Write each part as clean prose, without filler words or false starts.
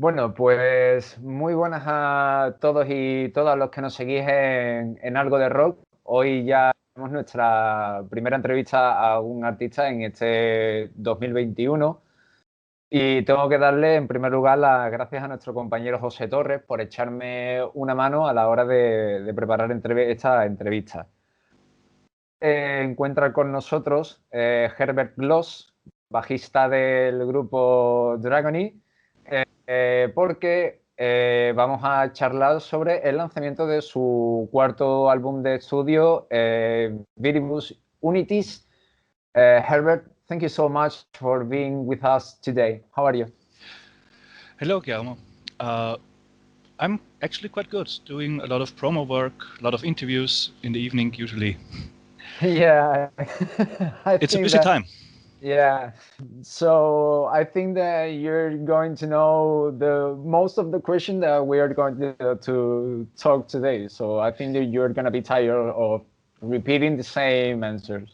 Bueno, pues muy buenas a todos y todas los que nos seguís en Algo de Rock. Hoy ya tenemos nuestra primera entrevista a un artista en este 2021 y tengo que darle en primer lugar las gracias a nuestro compañero José Torres por echarme una mano a la hora de preparar esta entrevista. Encuentra con nosotros Herbert Gloss, bajista del grupo Dragony, porque vamos a charlar sobre el lanzamiento de su cuarto álbum de estudio, Viribus Unitis. Herbert, thank you so much for being with us today. How are you? Hello, Guillermo. I'm actually quite good, doing a lot of promo work, a lot of interviews in the evening usually. Yeah, I It's a think busy that. time. Yeah, so I think that you're going to know the most of the question that we are going to talk today. So I think that you're going to be tired of repeating the same answers.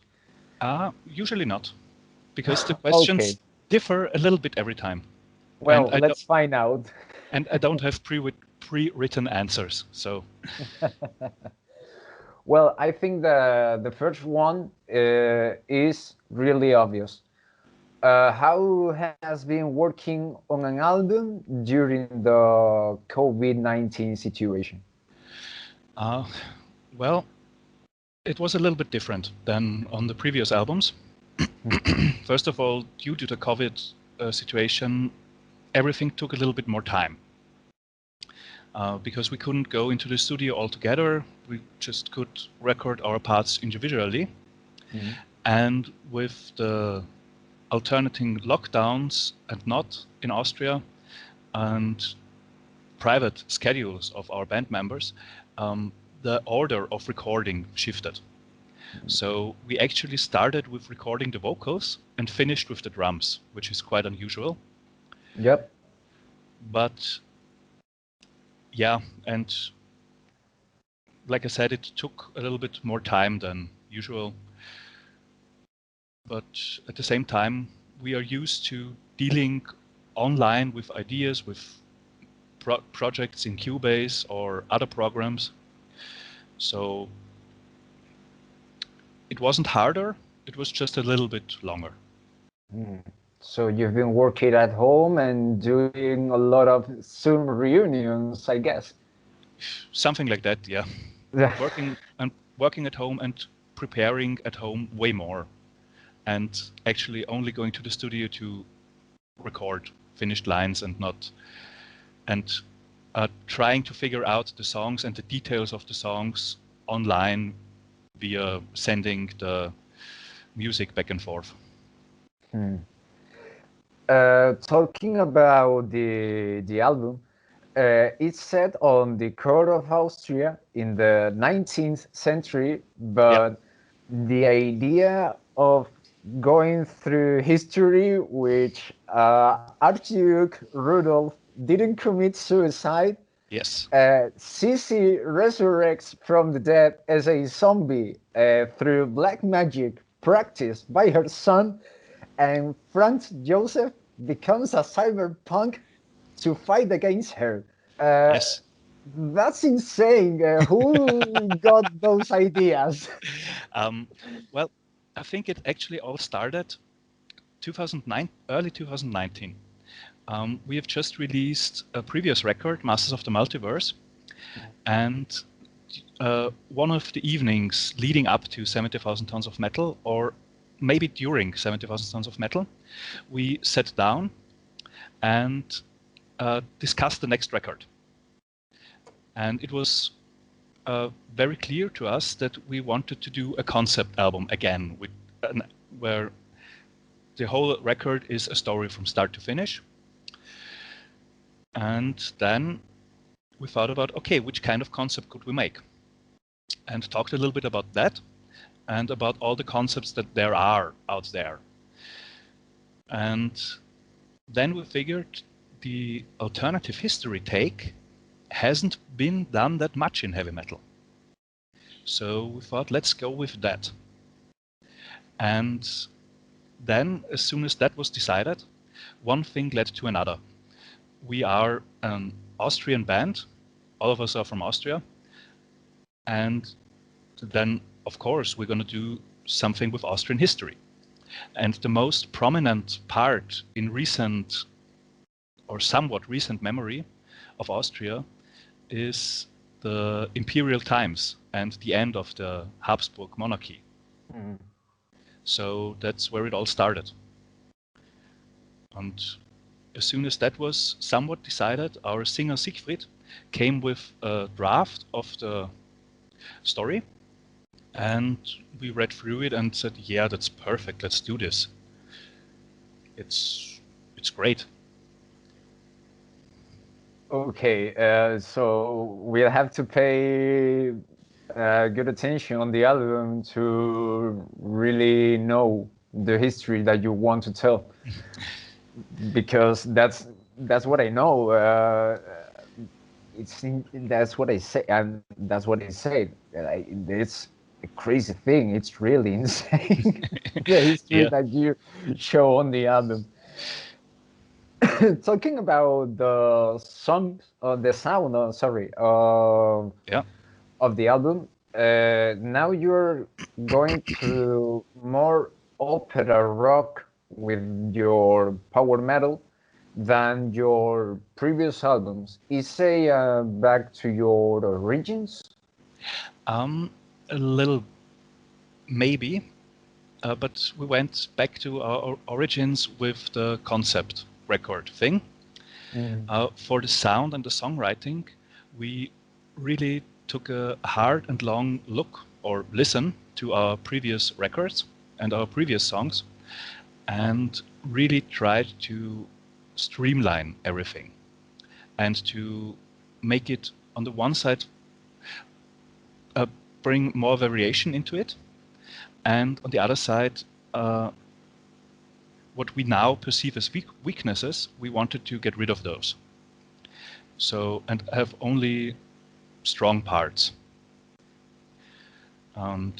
Usually not, because the Okay, questions differ a little bit every time. well, let's find out. And I don't have pre-written answers, so. Well, I think the first one is really obvious. How has been working on an album during the COVID-19 situation? Well, it was a little bit different than on the previous albums. First of all, due to the COVID situation, everything took a little bit more time. Because we couldn't go into the studio all together, we just could record our parts individually. Mm-hmm. And with the alternating lockdowns and not in Austria, and private schedules of our band members, the order of recording shifted. Mm-hmm. So we actually started with recording the vocals and finished with the drums, which is quite unusual. Yep. But yeah, and like I said, it took a little bit more time than usual. But at the same time, we are used to dealing online with ideas, with projects in Cubase or other programs. So it wasn't harder, it was just a little bit longer. So you've been working at home and doing a lot of Zoom reunions, I guess. Something like that, yeah. Working at home and preparing at home way more, and actually only going to the studio to record finished lines and trying to figure out the songs and the details of the songs online via sending the music back and forth. Talking about the album, it's set on the court of Austria in the 19th century, but the idea of going through history, which Archduke Rudolf didn't commit suicide. Yes. Sissi resurrects from the dead as a zombie through black magic practiced by her son, and Franz Joseph becomes a cyberpunk to fight against her. Yes. That's insane. Who got those ideas? Well, I think it actually all started early 2019. We have just released a previous record, Masters of the Multiverse, and one of the evenings leading up to 70,000 Tons of Metal, or maybe during 70,000 Tons of Metal, we sat down and discussed the next record. And it was very clear to us that we wanted to do a concept album again, where the whole record is a story from start to finish. And then we thought about, okay, which kind of concept could we make? And talked a little bit about that and about all the concepts that there are out there. And then we figured the alternative history take hasn't been done that much in heavy metal. So we thought, let's go with that. And then, as soon as that was decided, one thing led to another. we are an Austrian band. All of us are from Austria. And then, of course, we're going to do something with Austrian history. And the most prominent part in recent or somewhat recent memory of Austria is the imperial times and the end of the Habsburg monarchy. Mm. So that's where it all started. And as soon as that was somewhat decided, our singer Siegfried came with a draft of the story, and we read through it and said, yeah, that's perfect, let's do this. It's great. Okay, so we'll have to pay good attention on the album to really know the history that you want to tell, because that's what I know. That's what I say, and that's what I said. It's a crazy thing. It's really insane the history Yeah. that you show on the album. Talking about the song, the sound, Yeah. of the album, now you're going to more opera rock with your power metal than your previous albums. Is it back to your origins? A little, maybe, but we went back to our origins with the concept record thing. For the sound and the songwriting, we really took a hard and long look or listen to our previous records and our previous songs, and really tried to streamline everything and to make it, on the one side, bring more variation into it, and on the other side, what we now perceive as weaknesses, we wanted to get rid of those. So, and have only strong parts. And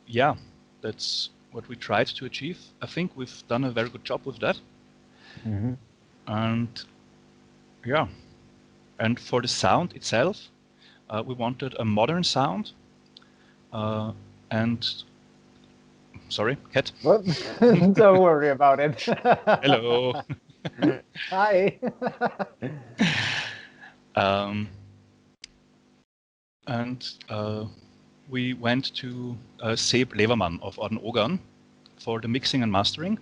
yeah, that's what we tried to achieve. I think we've done a very good job with that. Mm-hmm. And yeah, and for the sound itself, we wanted a modern sound. And sorry, cat. Well, don't worry about it. Hello. Hi. And we went to Seb Levermann of Orden Ogern for the mixing and mastering,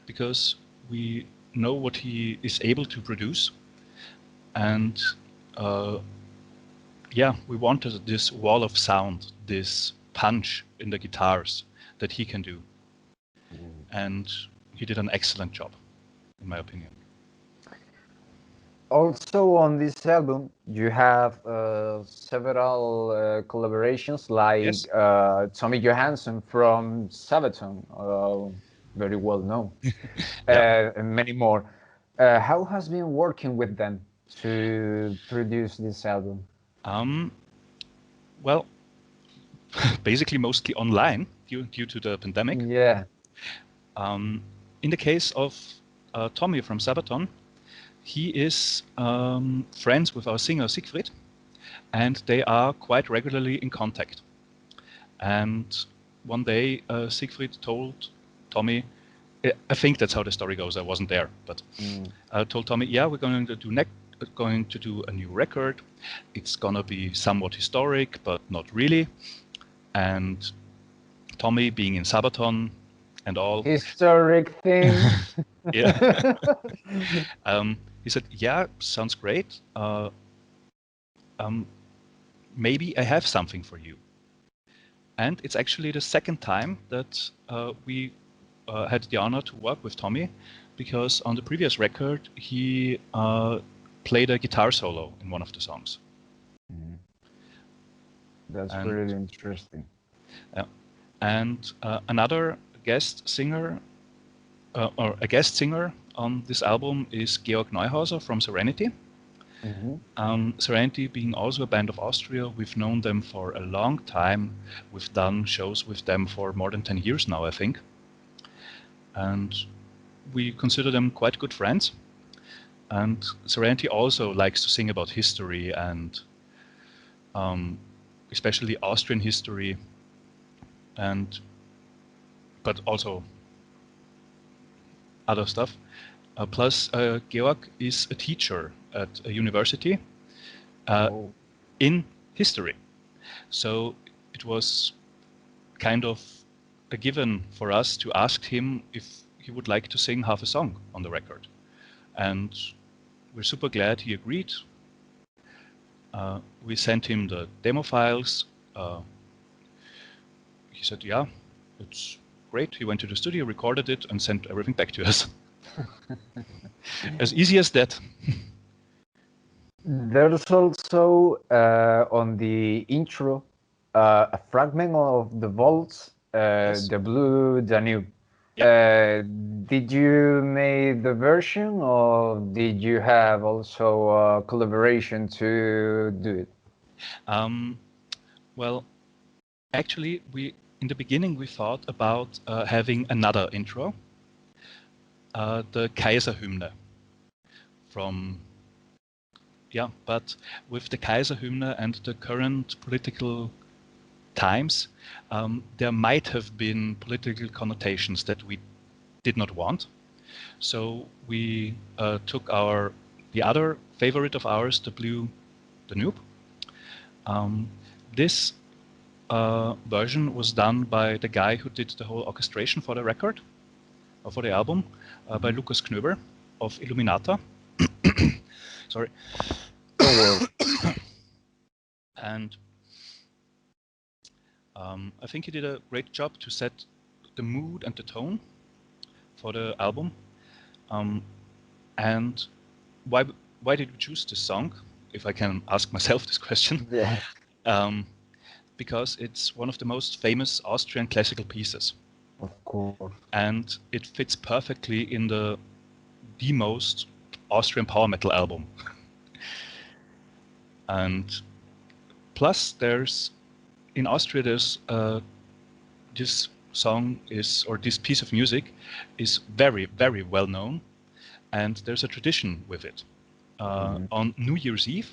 because we know what he is able to produce. And yeah, we wanted this wall of sound, this punch in the guitars that he can do. And he did an excellent job, in my opinion. Also on this album, you have several collaborations, like Yes. Tommy Johansson from Sabaton, very well known, Yeah. and many more. How has been working with them to produce this album? Well, basically mostly online due to the pandemic. Yeah. In the case of Tommy from Sabaton, he is friends with our singer Siegfried, and they are quite regularly in contact. And one day Siegfried told Tommy, I think that's how the story goes, I wasn't there, but told Tommy, yeah, we're going to do a new record. It's gonna be somewhat historic, but not really. And Tommy, being in Sabaton and all, Historic things. yeah, he said, yeah, sounds great. Maybe I have something for you. And it's actually the second time that we had the honor to work with Tommy, because on the previous record he played a guitar solo in one of the songs. That's really interesting. And another guest singer, or a guest singer on this album, is Georg Neuhauser from Serenity. Serenity being also a band of Austria, we've known them for a long time. We've done shows with them for more than 10 years now, I think. And we consider them quite good friends. And Serenity also likes to sing about history and especially Austrian history, but also other stuff. Plus, Georg is a teacher at a university in history. So it was kind of a given for us to ask him if he would like to sing half a song on the record. And we're super glad he agreed. We sent him the demo files. He said, yeah, it's great. He went to the studio, recorded it, and sent everything back to us. As easy as that. There's also on the intro a fragment of the Waltz, Yes. the Blue Danube. Yep. Did you make the version, or did you have also a collaboration to do it? Well, actually, in the beginning we thought about having another intro, the Kaiserhymne but with the Kaiserhymne and the current political times, there might have been political connotations that we did not want. So we took the other favorite of ours, the Blue Danube. This version was done by the guy who did the whole orchestration for the record, or for the album, by Lukas Knöber of Illuminata. Sorry. And I think he did a great job to set the mood and the tone for the album. And why did we choose this song? If I can ask myself this question. Yeah. Because it's one of the most famous Austrian classical pieces. Of course. And it fits perfectly in the most Austrian power metal album. And plus in Austria there's this song this piece of music is very, very well known, and there's a tradition with it. On New Year's Eve,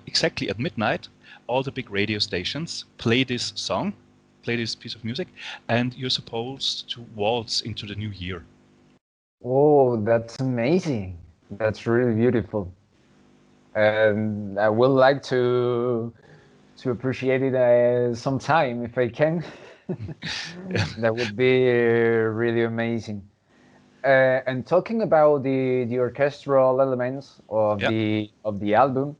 exactly at midnight, all the big radio stations play this piece of music, and you're supposed to waltz into the new year. Oh, that's amazing. That's really beautiful. And I would like to appreciate it sometime if I can. That would be really amazing. And talking about the orchestral elements of the album,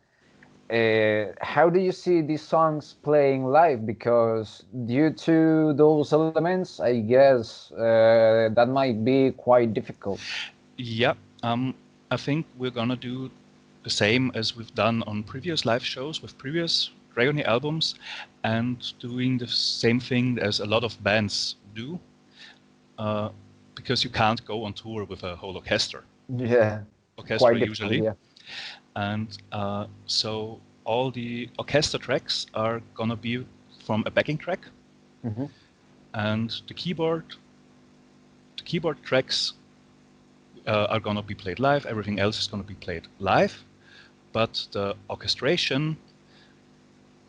how do you see these songs playing live? Because due to those elements, I guess that might be quite difficult. Yeah, I think we're gonna do the same as we've done on previous live shows with previous Dragony albums, and doing the same thing as a lot of bands do, because you can't go on tour with a whole orchestra. Yeah, orchestra usually. Yeah. And so all the orchestra tracks are gonna be from a backing track, and the keyboard tracks are gonna be played live. Everything else is gonna be played live, but the orchestration,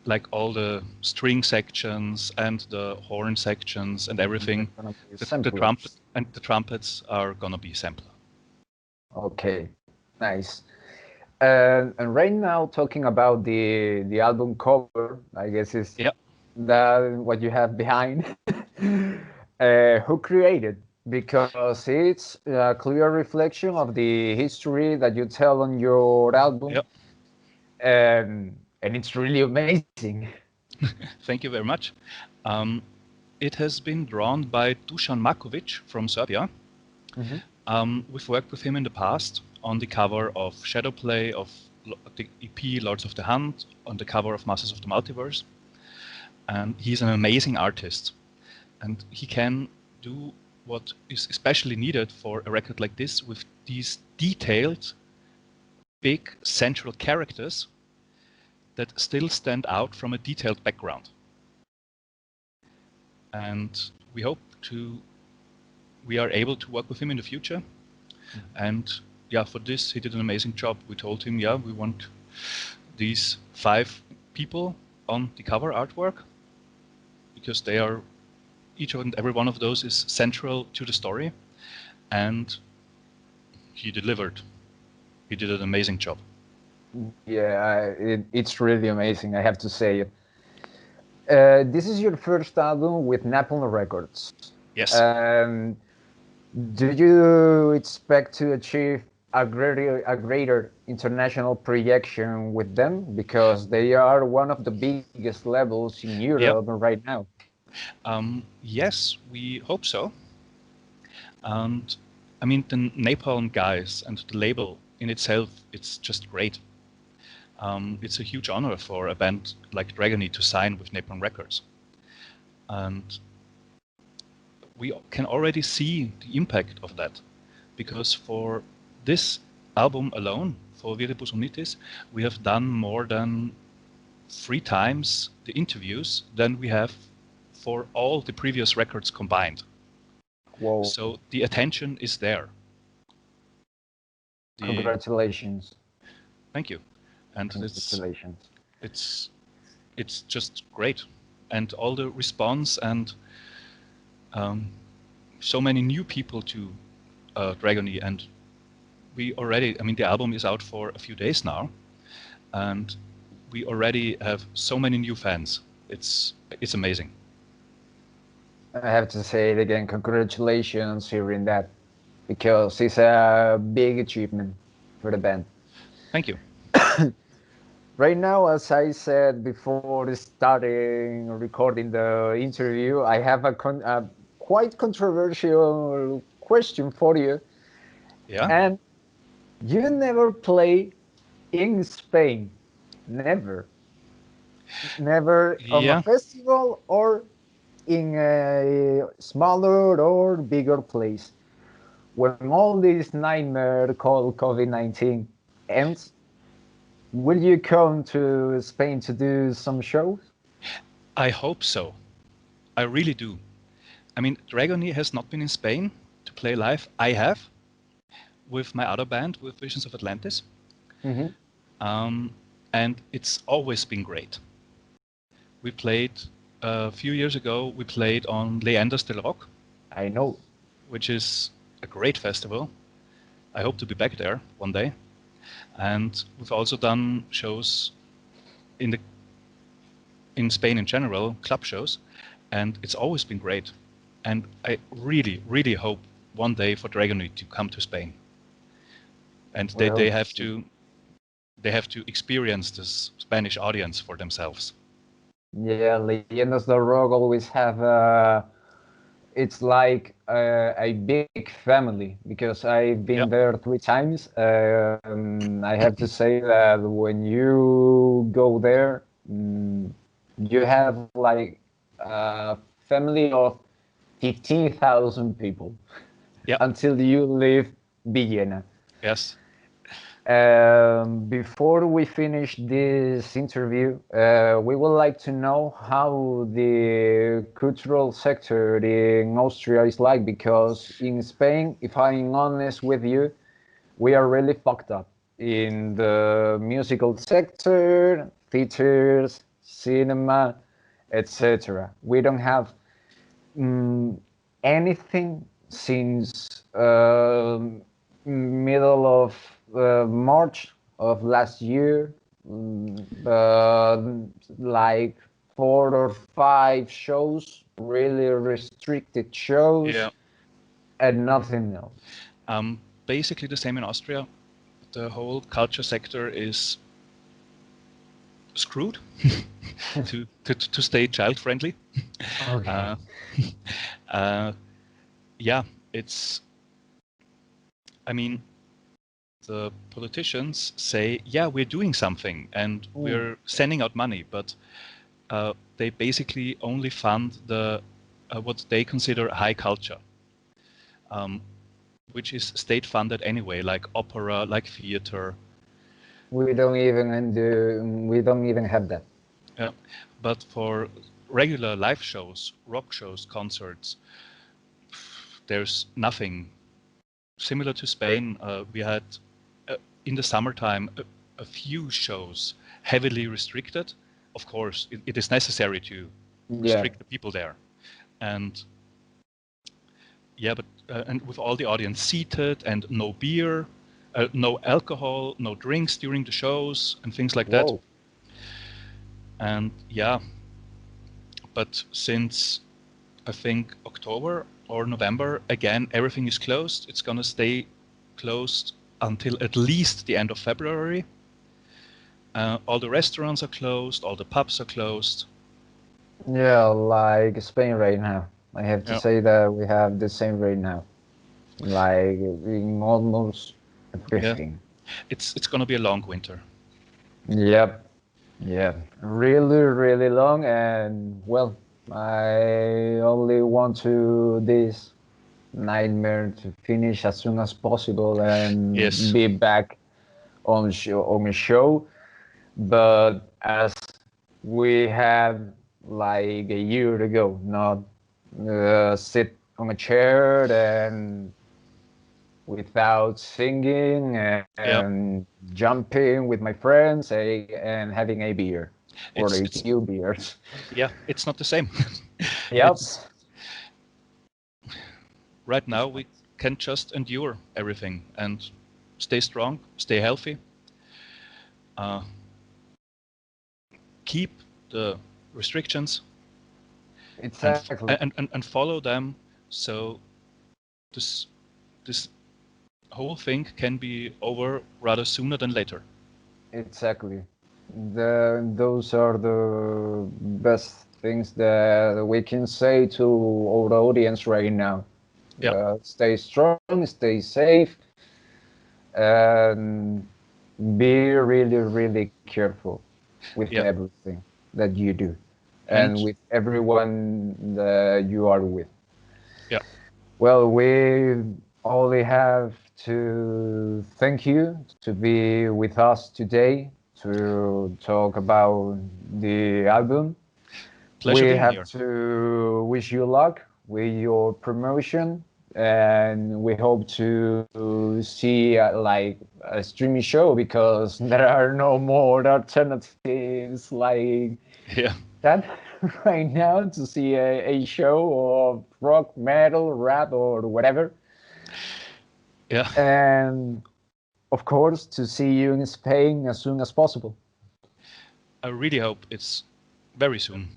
like all the string sections and the horn sections and everything, the trumpets are gonna be sampler. Okay, nice. And right now, talking about the album cover, I guess is what you have behind. Who created? Because it's a clear reflection of the history that you tell on your album. And it's really amazing. Thank you very much. It has been drawn by Dusan Markovic from Serbia. We've worked with him in the past on the cover of Shadowplay, of the EP Lords of the Hunt, on the cover of Masters of the Multiverse. And he's an amazing artist. And he can do what is especially needed for a record like this, with these detailed, big central characters that still stand out from a detailed background. And we hope we are able to work with him in the future. And yeah, for this he did an amazing job. We told him, yeah, we want these 5 people on the cover artwork because they are, each and every one of those is central to the story, and he delivered. He did an amazing job. Yeah, it's really amazing, I have to say. This is your first album with Napalm Records. Yes. Do you expect to achieve a greater international projection with them? Because they are one of the biggest labels in Europe right now. Yes, we hope so. And I mean, the Napalm guys and the label in itself, it's just great. It's a huge honor for a band like Dragony to sign with Napalm Records. And we can already see the impact of that, because for this album alone, for Viribus Unitis, we have done more than 3 times the interviews than we have for all the previous records combined. Whoa. So the attention is there. Congratulations. Thank you. And congratulations. It's just great. And all the response and so many new people to Dragony, and we already, I mean, the album is out for a few days now, and we already have so many new fans. It's amazing. I have to say it again, congratulations hearing that, because it's a big achievement for the band. Thank you. Right now, as I said before starting recording the interview, I have a quite controversial question for you. Yeah. And you never play in Spain, never on a festival or in a smaller or bigger place. When all this nightmare called COVID-19 ends, will you come to Spain to do some shows? I hope so. I really do. I mean, Dragony has not been in Spain to play live. I have, with my other band, with Visions of Atlantis. And it's always been great. We played, a few years ago, we played on Leyendas del Rock. I know. Which is a great festival. I hope to be back there one day. And we've also done shows in Spain in general, club shows, and it's always been great. And I really, really hope one day for Dragony to come to Spain. And they have to experience this Spanish audience for themselves. Yeah, Leyendas del Rock always have it's like a big family, because I've been there 3 times. I have to say that when you go there, you have like a family of 15,000 people until you leave Villena. Yes. Before we finish this interview, we would like to know how the cultural sector in Austria is like, because in Spain, if I'm honest with you, we are really fucked up in the musical sector, theaters, cinema, etc. We don't have anything since middle of March of last year, like 4 or 5 shows, really restricted shows, and nothing else. Basically the same in Austria. The whole culture sector is screwed, to stay child friendly. Okay. Yeah, I mean, the politicians say, yeah, we're doing something and we're sending out money, but they basically only fund what they consider high culture, which is state funded anyway, like opera, like theater. We don't even have that. Yeah, but for regular live shows, rock shows, concerts, there's nothing similar to Spain, we had in the summertime a few shows heavily restricted. Of course, it is necessary to restrict the people there, and but and with all the audience seated and no beer, no alcohol, no drinks during the shows and things like that. And but since I think October or November, again, everything is closed. It's gonna stay closed until at least the end of February. All the restaurants are closed, all the pubs are closed. Yeah, like Spain right now. I have to say that we have the same right now, like in almost everything. It's gonna be a long winter. Yep. Yeah, really, really long, and well, I only want this nightmare to finish as soon as possible and be back on a show. But as we have like a year to go, not sit on a chair and without singing and jumping with my friends and having a beer or a few beers. Yeah, it's not the same. Yep. Right now we can just endure everything and stay strong, stay healthy, keep the restrictions, exactly, and follow them, so this whole thing can be over rather sooner than later. Exactly. Those are the best things that we can say to our audience right now. Stay strong, stay safe, and be really, really careful with everything that you do and with everyone that you are with. Well, we only have to thank you to be with us today to talk about the album. Pleasure we being have here. To wish you luck with your promotion, and we hope to see like a streaming show, because there are no more alternatives like that right now to see a show of rock, metal, rap, or whatever. And of course, to see you in Spain as soon as possible. I really hope it's very soon.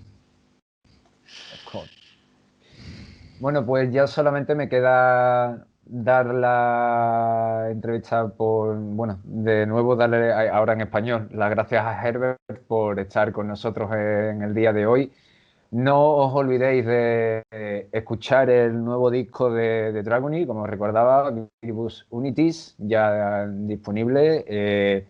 Of course. Bueno, pues ya solamente me queda dar la entrevista de nuevo darle ahora en español las gracias a Herbert por estar con nosotros en el día de hoy. No os olvidéis de escuchar el nuevo disco de Dragony, como os recordaba, Viribus Unitis, ya disponible.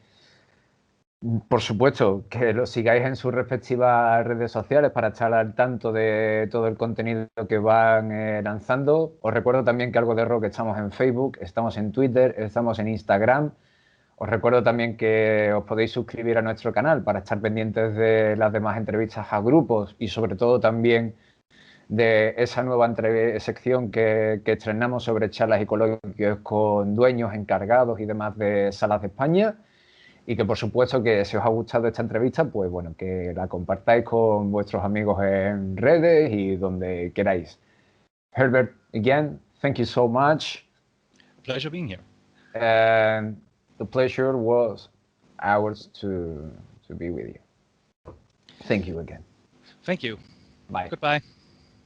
Por supuesto, que lo sigáis en sus respectivas redes sociales para estar al tanto de todo el contenido que van lanzando. Os recuerdo también que Algo de Rock estamos en Facebook, estamos en Twitter, estamos en Instagram. Os recuerdo también que os podéis suscribir a nuestro canal para estar pendientes de las demás entrevistas a grupos y sobre todo también de esa nueva sección que estrenamos sobre charlas y coloquios con dueños, encargados y demás de salas de España. Y que por supuesto que si os ha gustado esta entrevista, pues bueno, que la compartáis con vuestros amigos en redes y donde queráis. Herbert, again, thank you so much. Pleasure being here. And the pleasure was ours to be with you. Thank you again. Thank you. Bye. Goodbye.